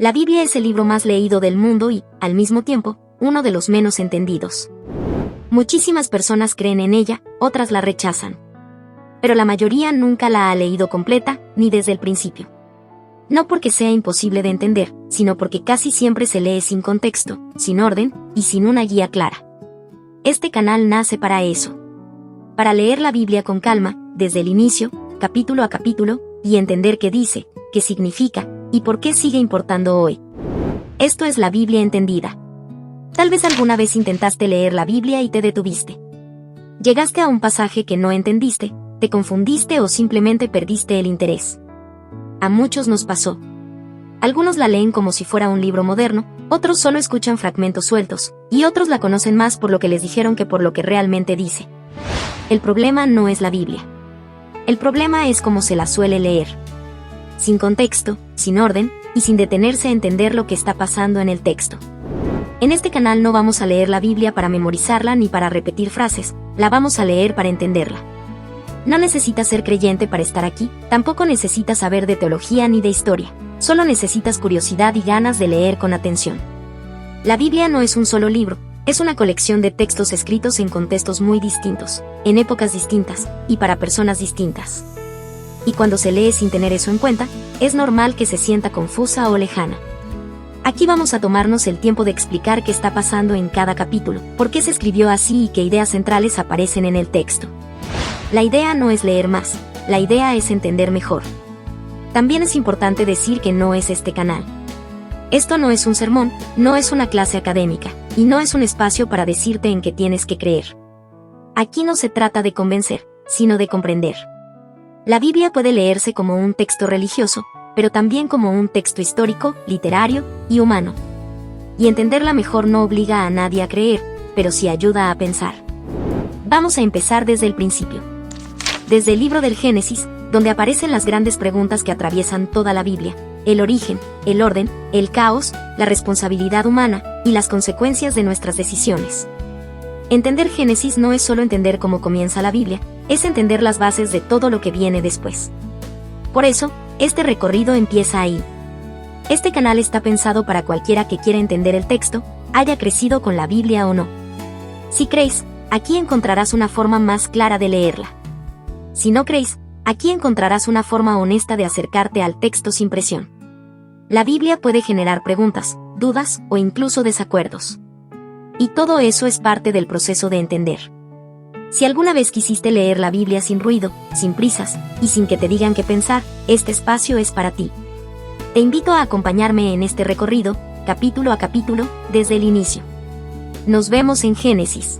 La Biblia es el libro más leído del mundo y, al mismo tiempo, uno de los menos entendidos. Muchísimas personas creen en ella, otras la rechazan. Pero la mayoría nunca la ha leído completa, ni desde el principio. No porque sea imposible de entender, sino porque casi siempre se lee sin contexto, sin orden, y sin una guía clara. Este canal nace para eso. Para leer la Biblia con calma, desde el inicio, capítulo a capítulo, y entender qué dice, qué significa, y por qué sigue importando hoy. Esto es la Biblia entendida. Tal vez alguna vez intentaste leer la Biblia y te detuviste. Llegaste a un pasaje que no entendiste, te confundiste o simplemente perdiste el interés. A muchos nos pasó. Algunos la leen como si fuera un libro moderno, otros solo escuchan fragmentos sueltos, y otros la conocen más por lo que les dijeron que por lo que realmente dice. El problema no es la Biblia. El problema es cómo se la suele leer. Sin contexto, sin orden, y sin detenerse a entender lo que está pasando en el texto. En este canal no vamos a leer la Biblia para memorizarla ni para repetir frases, la vamos a leer para entenderla. No necesitas ser creyente para estar aquí, tampoco necesitas saber de teología ni de historia, solo necesitas curiosidad y ganas de leer con atención. La Biblia no es un solo libro, es una colección de textos escritos en contextos muy distintos, en épocas distintas, y para personas distintas. Y cuando se lee sin tener eso en cuenta, es normal que se sienta confusa o lejana. Aquí vamos a tomarnos el tiempo de explicar qué está pasando en cada capítulo, por qué se escribió así y qué ideas centrales aparecen en el texto. La idea no es leer más, la idea es entender mejor. También es importante decir que no es este canal. Esto no es un sermón, no es una clase académica, y no es un espacio para decirte en qué tienes que creer. Aquí no se trata de convencer, sino de comprender. La Biblia puede leerse como un texto religioso, pero también como un texto histórico, literario y humano. Y entenderla mejor no obliga a nadie a creer, pero sí ayuda a pensar. Vamos a empezar desde el principio. Desde el libro del Génesis, donde aparecen las grandes preguntas que atraviesan toda la Biblia: el origen, el orden, el caos, la responsabilidad humana y las consecuencias de nuestras decisiones. Entender Génesis no es solo entender cómo comienza la Biblia, es entender las bases de todo lo que viene después. Por eso, este recorrido empieza ahí. Este canal está pensado para cualquiera que quiera entender el texto, haya crecido con la Biblia o no. Si crees, aquí encontrarás una forma más clara de leerla. Si no crees, aquí encontrarás una forma honesta de acercarte al texto sin presión. La Biblia puede generar preguntas, dudas o incluso desacuerdos. Y todo eso es parte del proceso de entender. Si alguna vez quisiste leer la Biblia sin ruido, sin prisas, y sin que te digan qué pensar, este espacio es para ti. Te invito a acompañarme en este recorrido, capítulo a capítulo, desde el inicio. Nos vemos en Génesis.